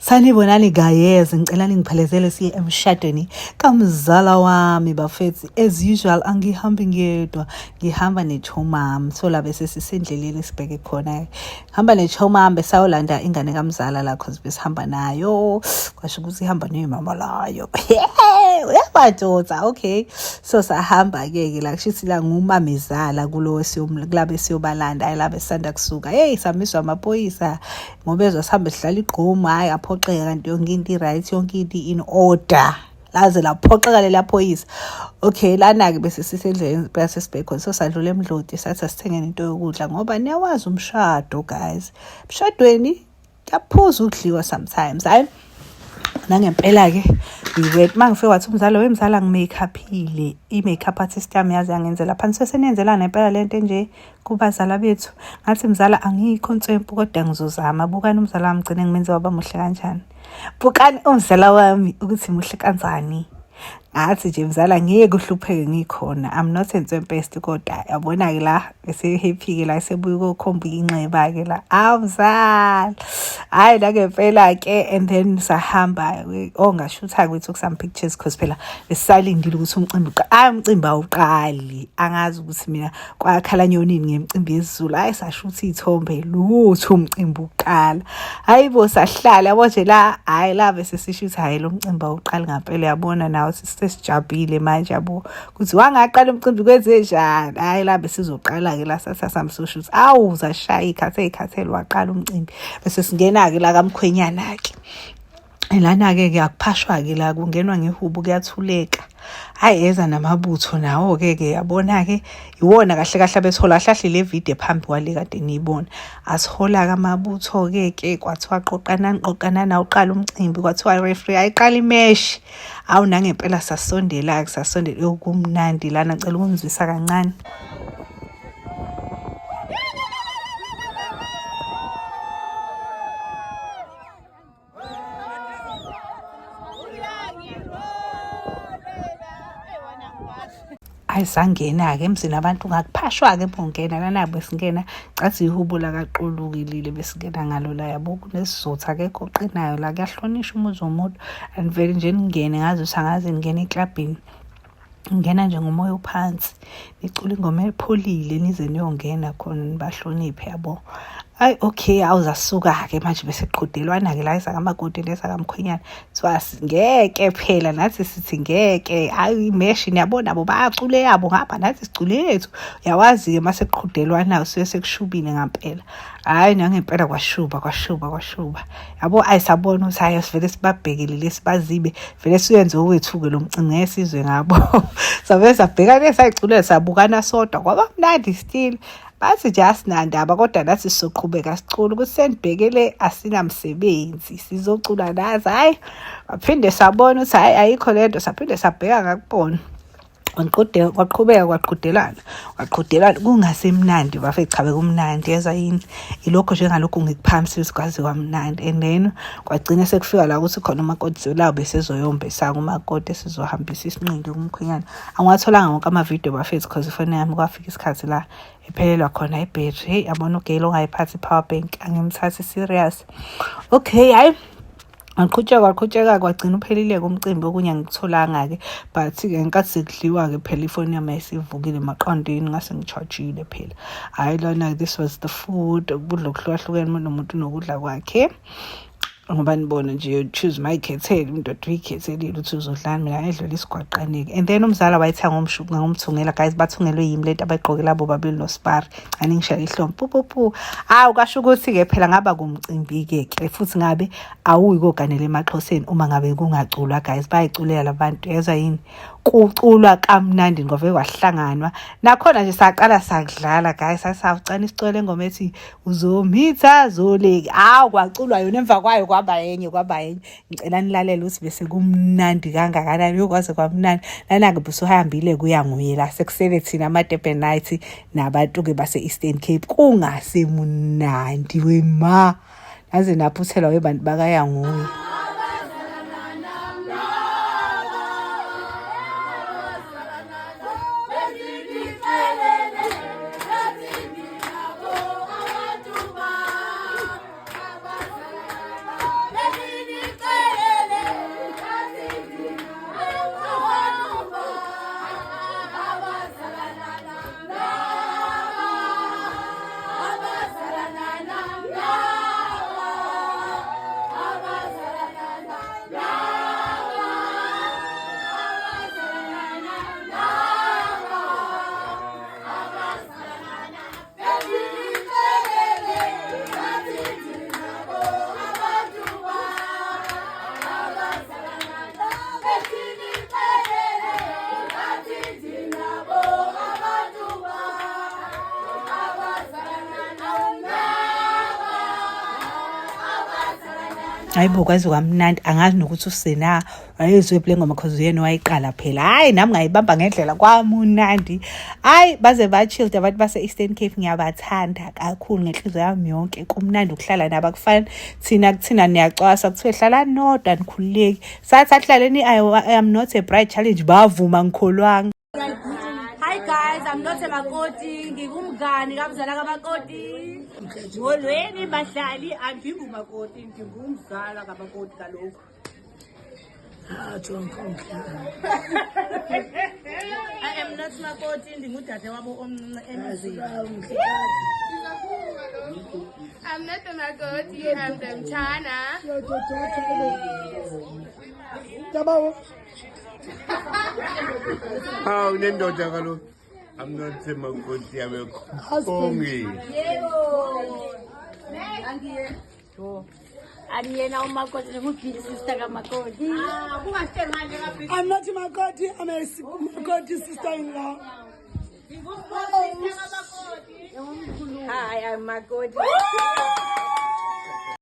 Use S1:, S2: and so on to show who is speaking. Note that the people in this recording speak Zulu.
S1: Sanibonani guys, ngicela ningiphelezele siye emshadweni kamzala wami bafethu. As usual angihambi ngedwa, ngihamba nechomam. So la bese sisendleleni sibheke khona. Hamba nechomam besayolanda ingane kamzala la cause besihamba nayo. Kwasho ukuthi ihamba nemama layo. Uyabadonsa, okay. So sahamba ke la kushithi la ngumamezala kulo kulabe siyobalanda la besanda kusuka. Hey samiswa amaphoyisa ngoba ezosihamba sihlala igqoma hayi aphoxeka kanti yonke into right yonke into in order. Laze laphoxeka lela phoyisa. Okay lana ke bese sisendleleni bese sibhekho so sadlula emdloti sathi asithenge into yokudla ngoba niyawazi umshado guys. Emshadweni kuyaphuza ukudliwa sometimes hayi. Nangempela ke we mangifike wathi umzalo wemzala ngimakeuphile i-makeup artist yami yazi yangenzela phansi sesenenzela nempela lento nje kubazala bethu ngathi mzala angikho ntsempu kodwa ngizozama bukani umzala wami gcine ngimenze waba muhle kanjani bukani umzala wami ukuthi muhle kanjani ngathi nje mzala ngeke uhlupheke ngikhona I'm not entsempest kodwa yabona ke la bese happy ke la sebuye ukukhomba inxeba ke la awuzala hayi la ngempela ke and then sahamba ongashutha kwethu some pictures because phela besalindile ukuthi umcimbi awuqali angazi ukuthi mina kwakhala nyonini ngemcimbi yesiZulu hayi sashutha izithombe lutho umcimbi uqala hayibo sahlala yabo nje la hayi la bese sishutha hayi lo mcimbi awuqali ngempela yabona nawo sesijabulile manje yabo kuthi wangaqala umcimbi kwenze njani hayi la besizoqala ke la sasamsoshuthi awu zashaya ikhathelo waqala umcimbi bese singena ke la kamkhwenyana ke lana ke kuyakuphashwa ke la kungenwa ngehubo kuyathuleka hayi eza namabutho nawo ke yabona ke iwona kahle kahle bethola hlahle le video phambi kwale kade niyibona asihola ke amabutho ke kwathiwa qoqana uqala umcimbi kwathiwa referee ayiqala imesh awu nangempela sasondela kumnandi lana ngicela ukunizwisa kancane. Ayisangena ke emzini abantu ngakuphashwa ke bongena lana besingena cathi ihubo la kaqulukilile besingena ngalo la yabo kunesizotha ke goqinayo la kuyahlonishwa umuzi womuntu and vele nje ningene ngazi sangazi ngene eklabini ngena nje ngomoya ophansi nicula ingoma epholile nize niyongena khona nibahloniphe yabo ay okay awuzasuka ke manje bese qhudelwana ke la isakamakoti lesa kamkhwenyana swasi ngeke phela nathi sithi ngeke ayi imesh niyabona abo bacule yabo ngapha nathi sicule yethu yawazi ke mase qhudelwana sekushubile ngempela hayi nangempela kwashuba yabo ayisabona ukuthi hayi sivele sibabhekile lesibazibe vele siyenze owethu ke lo mcingo ngesizwe ngabo sabe sabheka lesayicule sabukana sodwa kwaba mnandi still bathi just nandaba kodwa nathi sizoqhubeka sicula ukuthi senibhekele asinamsebenzi sizocula nazi hayi baphinde sabona ukuthi hayi ayikho lento saphinde sabheka ngakubona kwaqhudelana kungasemnandi bafethu chabe kumnandi yeza yini ilokho njengalokho ngikuphamisa isikwazi kwamnandi and then kwagcina sekufika la ukuthi khona umakoti la besezoyombesa kumakoti esizohambisa isinqindi kumkhwenyana angatholanga wonke ama video bafethu because ifone yami kwafika isikhathi la ephelelwa khona ibattery hey yabona ugelo ngayiphathi power bank angimthathi serious okay hayi Waqhutsheka kwagcina uphelile kumcimbi okunye ngikutholanga ke but ke ngenkathi sekudliwa ke phela ifoni yami ayisivukile maqondeni ngase ngichargeile phela hayi lana this was the food ukudla okuhlukahlukene nomuntu nokudla kwakhe ngoba nibona nje choose my khethela umuntu oyikhethela ukuthi uzodlana mina edlula isigwaqanike and then umzala wayithenga ngomshuku ngomthungela guys bathungelwe yimi lento abayigqoke labo babili noSpar aningishaya ihlombe pu hawu kasho ukuthi ke phela ngaba kumcimbi ke futhi ngabe awuyi koganele emaXhoseni uma ngabe kungaculwa guys bayiculela labantu yeza yini kuculwa kamnandi ngoba kwahlanganwa nakhona nje saqala sakudlala guys sasawucana isicole ngoma ethi uzomitha zoleki hawu kwaculwa yona emva kwayo kwaba yenye ngicela nilalela ukuthi bese kumnandi kangakanani yokwaze kwamnandi lana ke busuhambile kuya nguye la sekusele thina ama-Durban night nabantu ke base Eastern Cape kungasemunandi wema naze naphuthelwa webantu bakaya nguye. Hayibo kwazi kwamnandi angazi nokuthi usena wayezwe le ngoma cause yena wayiqala phela. Hayi nami ngayibamba ngendlela kwamunandi. Hayi baze bachill abantu base Eastern Cape ngiyabathanda kakhulu ngenhliziyo yami yonke. Kumnandi ukuhlala nabo akufani kuthina niyacwasa kuthiwe hlala nodwa nikhululeki. Sathi ahlaleni I am not a bride challenge bavuma ngikholwanga.
S2: Hi guys, I'm not a makoti, ngingumngani kamzala kamakoti. Ngolweni bahlali andingumakoti, ndingumzala kamakoti kaloku. I am not makoti, ndingudade wabo omncinci emzini.
S3: I'm not the Magoti, I'm the Mchana.
S4: How nendoda kalo? I'm not a makoti, I'm a kongi.
S2: Aniyena umakoti ngubhili sister kamakoti.
S5: I'm not Makoti, I'm a Makoti sister-in-law.
S2: Hi, I'm Makoti.